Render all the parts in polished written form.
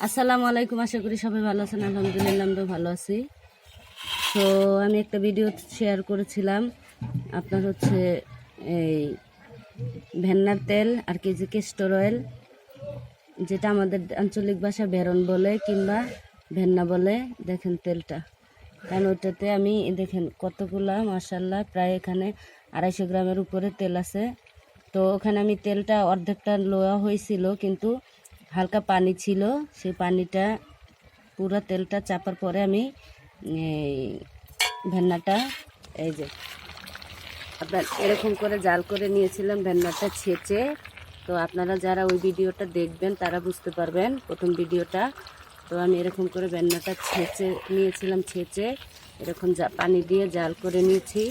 আসসালামু আলাইকুম, আশা করি সবাই ভালো আছেন। আলহামদুলিল্লাহ আমরা ভালো আছি। তো আমি একটা ভিডিও শেয়ার করেছিলাম আপনার হচ্ছে এই ভেন্নার তেল আর কেজি ক্যাস্টর অয়েল, যেটা আমাদের আঞ্চলিক ভাষা বেরন বলে কিংবা ভেন্না বলে। দেখেন তেলটা, কারণ ওইটাতে আমি দেখেন কতগুলা মাশাল্লাহ প্রায় এখানে 250 গ্রামের উপরে তেল আছে। তো ওখানে আমি তেলটা অর্ধেকটা লোয়া হয়েছিল, কিন্তু হালকা পানি ছিল, সেই পানিটা পুরো তেলটা চাপার পরে আমি এই ভেন্নাটা এই যে আপনার এরকম করে জাল করে নিয়েছিলাম, ভেন্নাটা ছেঁচে। তো আপনারা যারা ওই ভিডিওটা দেখবেন তারা বুঝতে পারবেন প্রথম ভিডিওটা। তো আমি এরকম করে ভেন্নাটা ছেঁচে নিয়েছিলাম, ছেঁচে এরকম পানি দিয়ে জাল করে নিয়েছি।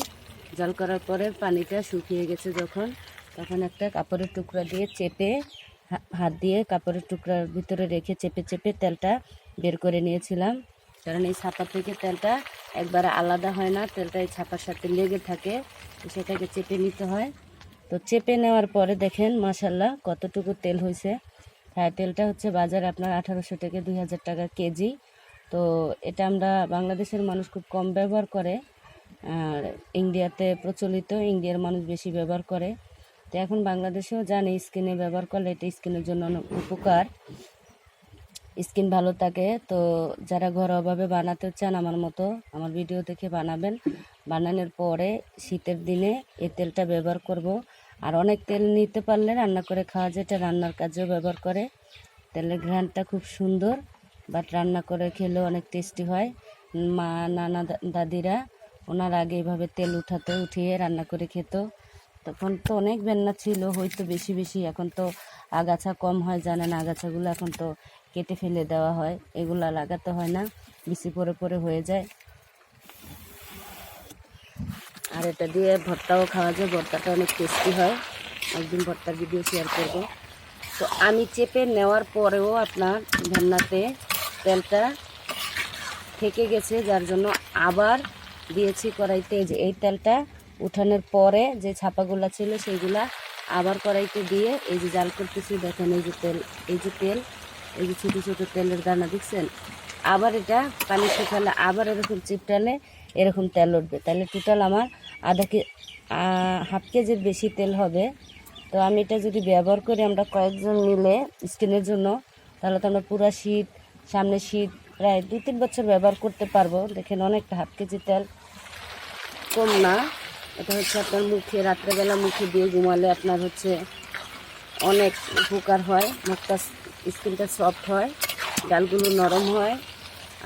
জাল করার পরে পানিটা শুকিয়ে গেছে যখন, তখন একটা কাপড়ের টুকরা দিয়ে চেপে, হাত দিয়ে কাপড়ের টুকরার ভিতরে রেখে চেপে চেপে তেলটা বের করে নিয়েছিলাম। কারণ এই ছাপা থেকে তেলটা একবারে আলাদা হয় না, তেলটা এই ছাপার সাথে লেগে থাকে, তো সেটাকে চেপে নিতে হয়। তো চেপে নেওয়ার পরে দেখেন মাশাল্লাহ কতটুকু তেল হয়েছে। হ্যাঁ, তেলটা হচ্ছে বাজারে আপনার 1800 থেকে 2000 টাকা কেজি। তো এটা আমরা বাংলাদেশের মানুষ খুব কম ব্যবহার করে, আর ইন্ডিয়াতে প্রচলিত, ইন্ডিয়ার মানুষ বেশি ব্যবহার করে। তো এখন বাংলাদেশেও জানে স্কিনে ব্যবহার করলে এটা স্কিনের জন্য অনেক উপকার, স্কিন ভালো থাকে। তো যারা ঘরোয়াভাবে বানাতে চান আমার মতো, আমার ভিডিও দেখে বানাবেন। বানানোর পরে শীতের দিনে এই তেলটা ব্যবহার করব। আর অনেক তেল নিতে পারলে রান্না করে খাওয়া যায়, এটা রান্নার কাজেও ব্যবহার করে। তেলের ঘ্রাণটা খুব সুন্দর, বাট রান্না করে খেলেও অনেক টেস্টি হয়। মা নানা দাদিরা ওনার আগে এইভাবে তেল উঠাতো, উঠিয়ে রান্না করে খেত। তখন তো অনেক ভেন্না ছিল, হয়তো বেশি বেশি। এখন তো আগাছা কম হয়, জানেন, আগাছাগুলো এখন তো কেটে ফেলে দেওয়া হয়, এগুলা লাগাতে হয় না, বেশি পরে পরে হয়ে যায়। আর এটা দিয়ে ভর্তাও খাওয়া যায়, ভর্তাটা অনেক টেস্টি হয়। একদিন ভর্তার ভিডিও শেয়ার করব। তো আমি চেপে নেওয়ার পরেও আপনার ভেন্নাতে তেলটা থেকে গেছে, যার জন্য আবার দিয়েছি কড়াইতে। যে এই তেলটা উঠানোর পরে যে ছাপাগুলা ছিল সেইগুলা আবার কড়াইতে দিয়ে এই যে জাল করতেছি। দেখেন এই যে তেল, এই যে তেল, এই যে ছোটো ছোটো তেলের দানা দেখছেন। আবার এটা পানি শুকালে আবার এরকম চিপটালে এরকম তেল উঠবে। তাহলে টোটাল আমার হাফ কেজির বেশি তেল হবে। তো আমি এটা যদি ব্যবহার করি আমরা কয়েকজন মিলে স্কিনের জন্য, তাহলে তো আমরা পুরো শীত, সামনে শীত, প্রায় 2-3 বছর ব্যবহার করতে পারবো। দেখেন অনেকটা, হাফ কেজি তেল কম না। এটা হচ্ছে আপনার মুখে, রাত্রেবেলা মুখে দিয়ে ঘুমালে আপনার হচ্ছে অনেক উপকার হয়। মুখটা, স্কিনটা সফট হয়, ডালগুলো নরম হয়।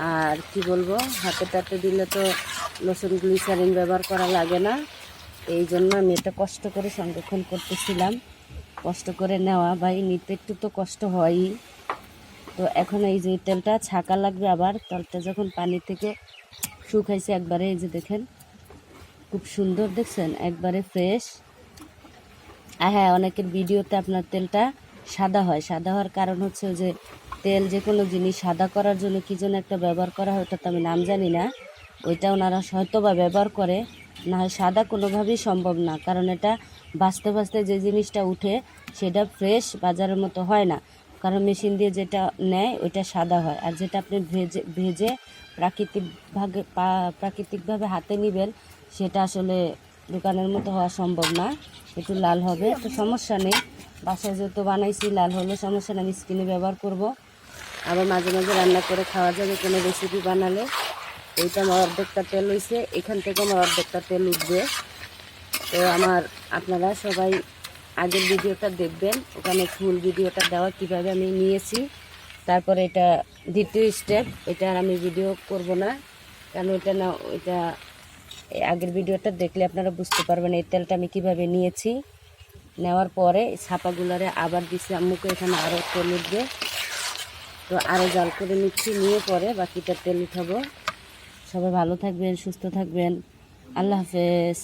আর কি বলবো, হাতে টাতে দিলে তো লোশন গ্লিসারিন ব্যবহার করা লাগে না। এই জন্য আমি এটা কষ্ট করে সংরক্ষণ করতেছিলাম। কষ্ট করে নেওয়া ভাই, নিতে একটু তো কষ্ট হয়ই। তো এখন এই যে তেলটা ছাকা লাগবে আবার। তেলটা যখন পানি থেকে শুকাইছে একবারে, এই যে দেখেন খুব সুন্দর, দেখছেন একবারে ফ্রেশ। আর হ্যাঁ, অনেকের ভিডিওতে আপনার তেলটা সাদা হয়। সাদা হওয়ার কারণ হচ্ছে যে তেল, যে কোনো জিনিস সাদা করার জন্য কী জন্য একটা ব্যবহার করা হয়, ওটা তো আমি নাম জানি না। ওইটা ওনারা হয়তো বা ব্যবহার করে, না হয় সাদা কোনোভাবেই সম্ভব না। কারণ এটা বাঁচতে বাঁচতে যে জিনিসটা উঠে সেটা ফ্রেশ বাজারের মতো হয় না। কারণ মেশিন দিয়ে যেটা নেয় ওইটা সাদা হয়, আর যেটা আপনি ভেজে প্রাকৃতিকভাবে হাতে নেবেন সেটা আসলে দোকানের মতো হওয়া সম্ভব না, একটু লাল হবে। তো সমস্যা নেই, বাসায় যেহেতু বানাইছি লাল হলে সমস্যা নেই, আমি স্কিনে ব্যবহার করব। আবার মাঝে মাঝে রান্না করে খাওয়া যাবে কোনো রেসিপি বানালে। এইটা আমার অর্ধেকটা তেল হয়েছে, এখান থেকে আমার অর্ধেকটা তেল উঠবে। তো আপনারা সবাই আগের ভিডিওটা দেখবেন, ওখানে ফুল ভিডিওটা দেওয়া কীভাবে আমি নিয়েছি। তারপরে এটা দ্বিতীয় স্টেপ, এটা আর আমি ভিডিও করব না, কারণ এটা আগের ভিডিওটা দেখলে আপনারা বুঝতে পারবেন এই তেলটা আমি কিভাবে নিয়েছি। নেওয়ার পরে ছাপাগুলারে আবার দিচ্ছি, আম্মুকে এখানে আরও তেল উঠবে। তো আরও জাল করে নিচ্ছি, নিয়ে পরে বাকিটা তেল উঠাবো। সবাই ভালো থাকবেন, সুস্থ থাকবেন, আল্লাহ হাফেজ।